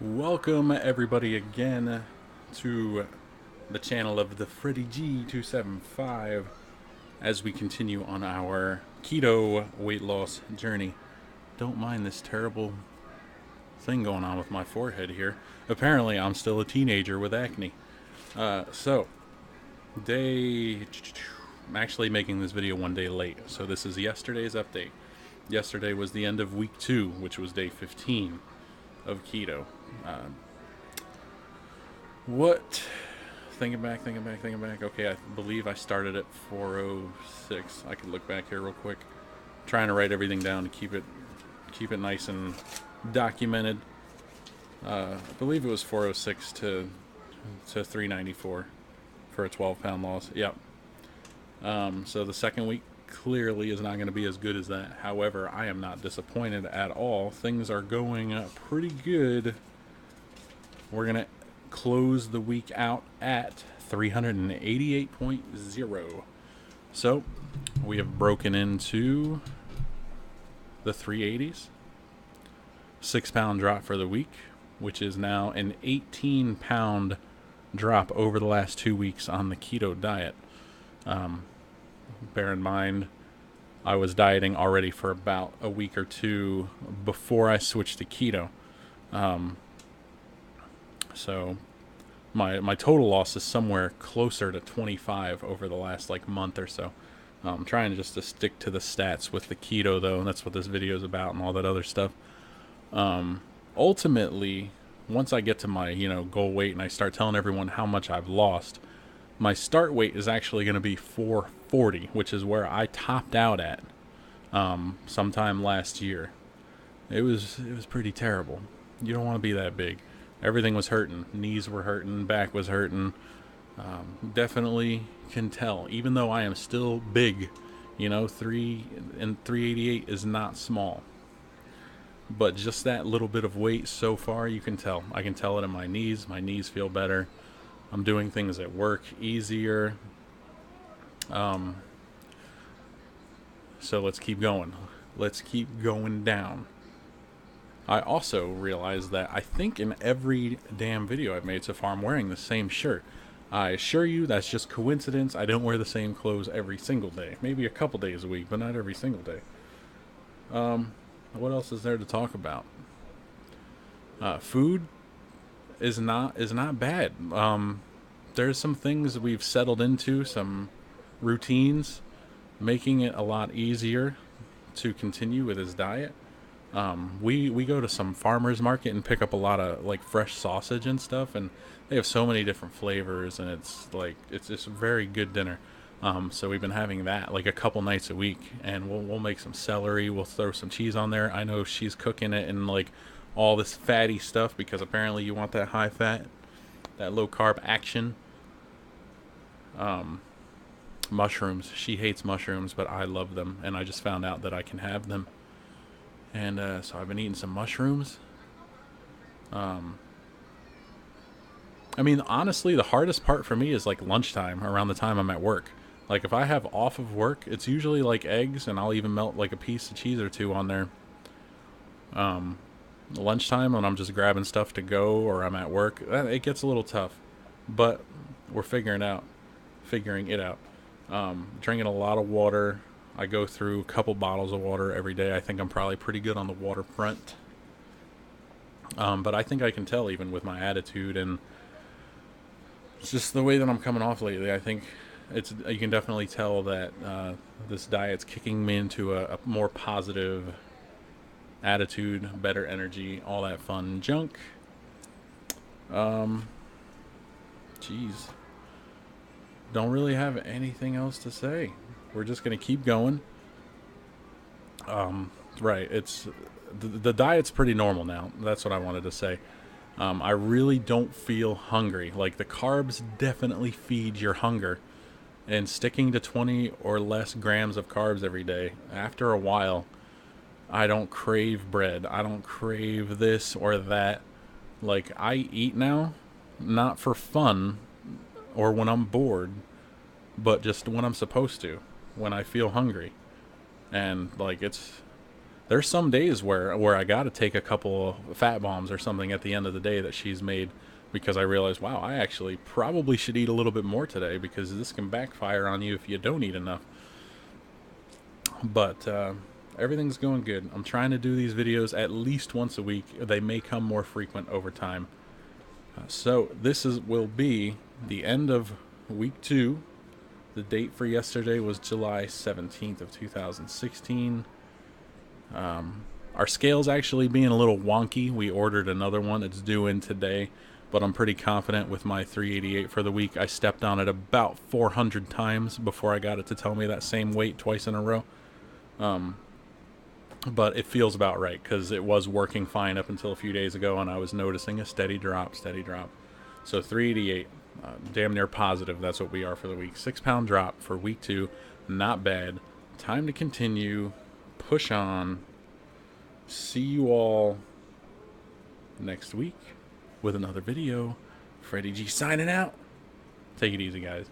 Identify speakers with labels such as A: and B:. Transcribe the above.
A: Welcome everybody again to the channel of the Freddy G275 as we continue on our keto weight loss journey. Don't mind this terrible thing going on with my forehead here. Apparently I'm still a teenager with acne. So I'm actually making this video one day late, so this is yesterday's update. Yesterday was the end of week 2, which was day 15 of keto. What? Thinking back. Okay, I believe I started at 4:06. I could look back here real quick. Trying to write everything down to keep it nice and documented. I believe it was 4:06 to 394 for a 12-pound loss. Yep. So the second week clearly is not going to be as good as that. However, I am not disappointed at all. Things are going pretty good. We're going to close the week out at 388.0. So we have broken into the 380s. 6-pound drop for the week, which is now an 18-pound drop over the last 2 weeks on the keto diet. Bear in mind, I was dieting already for about a week or two before I switched to keto. So my total loss is somewhere closer to 25 over the last month or so. I'm trying just to stick to the stats with the keto though, and that's what this video is about and all that other stuff. Ultimately, once I get to my goal weight and I start telling everyone how much I've lost, my start weight is actually going to be 440, which is where I topped out at sometime last year. It was pretty terrible. You don't want to be that big. Everything was hurting. Knees were hurting. Back was hurting. Definitely can tell. Even though I am still big, 388 is not small. But just that little bit of weight so far, you can tell. I can tell it in my knees. My knees feel better. I'm doing things at work easier. So let's keep going. Let's keep going down. I also realized that I think in every damn video I've made so far, I'm wearing the same shirt. I assure you that's just coincidence. I don't wear the same clothes every single day. Maybe a couple days a week, but not every single day. What else is there to talk about? Food is not bad. There's some things we've settled into, some routines, making it a lot easier to continue with his diet. We go to some farmers market and pick up a lot of fresh sausage and stuff, and they have so many different flavors, and it's just a very good dinner. So we've been having that a couple nights a week, and we'll make some celery. We'll throw some cheese on there. I know she's cooking it in all this fatty stuff because apparently you want that high fat, that low carb action. Mushrooms. She hates mushrooms, but I love them, and I just found out that I can have them. And so I've been eating some mushrooms. I mean, honestly, the hardest part for me is lunchtime, around the time I'm at work. If I have off of work, it's usually eggs, and I'll even melt a piece of cheese or two on there. Lunchtime, when I'm just grabbing stuff to go or I'm at work, it gets a little tough. But we're figuring it out. Drinking a lot of water. I go through a couple bottles of water every day. I think I'm probably pretty good on the water front. But I think I can tell even with my attitude and it's just the way that I'm coming off lately. I think you can definitely tell that this diet's kicking me into a more positive attitude, better energy, all that fun junk. Jeez. Don't really have anything else to say. We're just going to keep going. Right. It's the diet's pretty normal now. That's what I wanted to say. I really don't feel hungry. The carbs definitely feed your hunger. And sticking to 20 or less grams of carbs every day, after a while, I don't crave bread. I don't crave this or that. I eat now, not for fun or when I'm bored, but just when I'm supposed to, when I feel hungry. And There's some days where I got to take a couple of fat bombs or something at the end of the day that she's made, because I realize, wow, I actually probably should eat a little bit more today, because this can backfire on you if you don't eat enough. But everything's going good. I'm trying to do these videos at least once a week. They may come more frequent over time. So this will be the end of week 2. The date for yesterday was July 17th of 2016. Our scale's actually being a little wonky. We ordered another one. It's due in today, but I'm pretty confident with my 388 for the week. I stepped on it about 400 times before I got it to tell me that same weight twice in a row. But it feels about right, because it was working fine up until a few days ago, and I was noticing a steady drop. So 388, damn near positive that's what we are for the week. 6-pound drop for week 2, not bad. Time to continue, push on. See you all next week with another video. Freddie G signing out. Take it easy, guys.